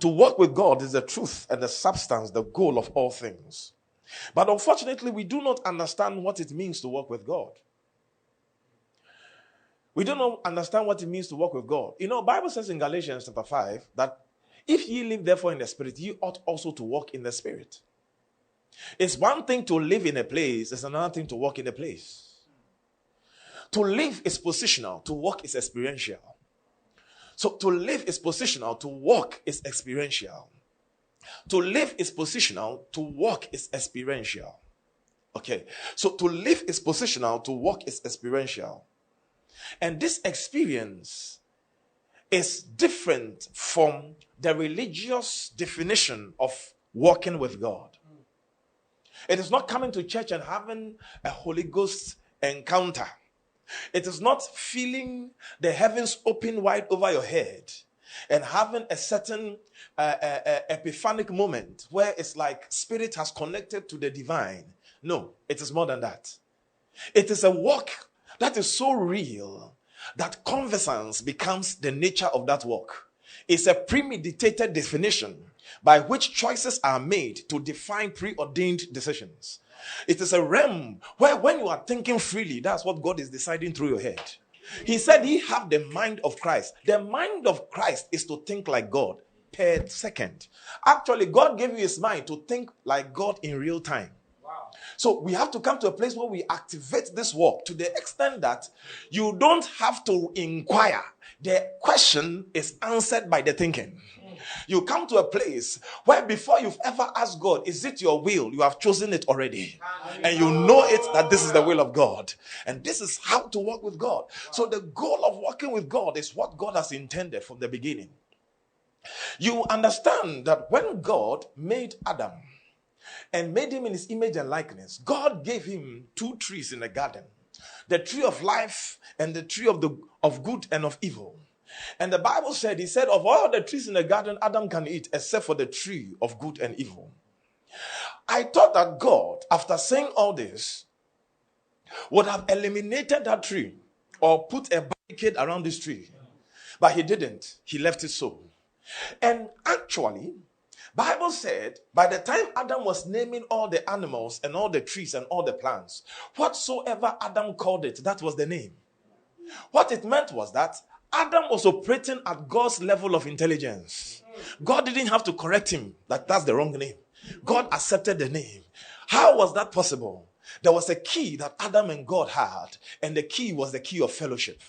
To walk with God is the truth and the substance, the goal of all things. But unfortunately, we do not understand what it means to walk with God. We do not understand what it means to walk with God. You know, Bible says in Galatians chapter 5 that if ye live therefore in the Spirit, ye ought also to walk in the Spirit. It's one thing to live in a place, it's another thing to walk in a place. To live is positional, to walk is experiential. So to live is positional, to walk is experiential. To live is positional, to walk is experiential. Okay, so to live is positional, to walk is experiential. And this experience is different from the religious definition of walking with God. It is not coming to church and having a Holy Ghost encounter. It is not feeling the heavens open wide over your head and having a certain epiphanic moment where it's like spirit has connected to the divine. No, it is more than that. It is a walk that is so real that conversance becomes the nature of that walk. It's a premeditated definition by which choices are made to define preordained decisions. It is a realm where when you are thinking freely, that's what God is deciding through your head. He said he have the mind of Christ. The mind of Christ is to think like God per second. Actually, God gave you his mind to think like God in real time. So we have to come to a place where we activate this walk to the extent that you don't have to inquire. The question is answered by the thinking. You come to a place where before you've ever asked God, is it your will? You have chosen it already. And you know it that this is the will of God. And this is how to walk with God. So the goal of walking with God is what God has intended from the beginning. You understand that when God made Adam and made him in his image and likeness, God gave him two trees in the garden. The tree of life and the tree of good and of evil. And the Bible said, he said, of all the trees in the garden, Adam can eat except for the tree of good and evil. I thought that God, after saying all this, would have eliminated that tree or put a barricade around this tree. But he didn't. He left it so. And actually, Bible said, by the time Adam was naming all the animals and all the trees and all the plants, whatsoever Adam called it, that was the name. What it meant was that Adam was operating at God's level of intelligence. God didn't have to correct him that that's the wrong name. God accepted the name. How was that possible? There was a key that Adam and God had, and the key was the key of fellowship.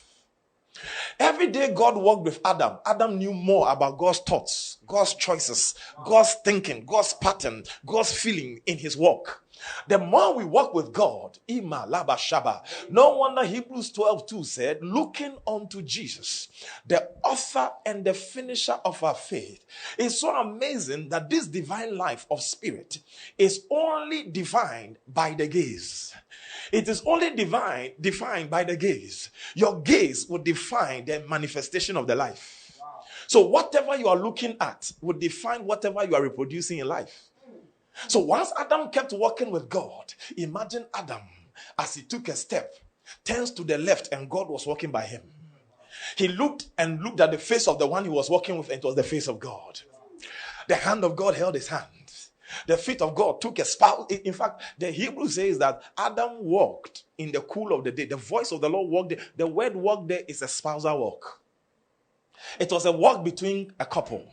Every day God walked with Adam, Adam knew more about God's thoughts, God's choices, God's thinking, God's pattern, God's feeling in his walk. The more we walk with God, no wonder Hebrews 12:2 said, looking unto Jesus, the author and the finisher of our faith. It's so amazing that this divine life of spirit is only defined by the gaze. It is only defined by the gaze. Your gaze will define the manifestation of the life. So whatever you are looking at will define whatever you are reproducing in life. So once Adam kept walking with God, imagine Adam as he took a step, turns to the left and God was walking by him. He looked at the face of the one he was walking with and it was the face of God. The hand of God held his hand. The feet of God took a spouse. In fact, the Hebrew says that Adam walked in the cool of the day. The voice of the Lord walked there. The word walk there is a spousal walk. It was a walk between a couple.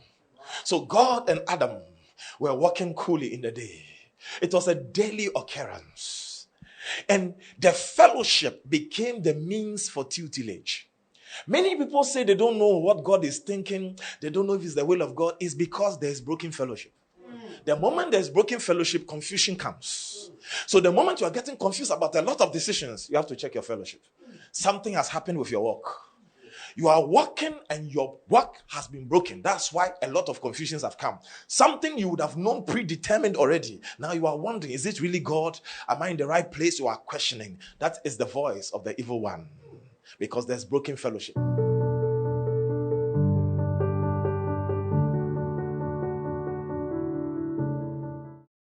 So God and Adam were walking coolly in the day. It was a daily occurrence. And the fellowship became the means for tutelage. Many people say they don't know what God is thinking. They don't know if it's the will of God. It's because there's broken fellowship. The moment there's broken fellowship, confusion comes. So the moment you are getting confused about a lot of decisions, you have to check your fellowship. Something has happened with your walk. You are walking and your walk has been broken. That's why a lot of confusions have come. Something you would have known predetermined already. Now you are wondering, is it really God? Am I in the right place? You are questioning. That is the voice of the evil one. Because there's broken fellowship.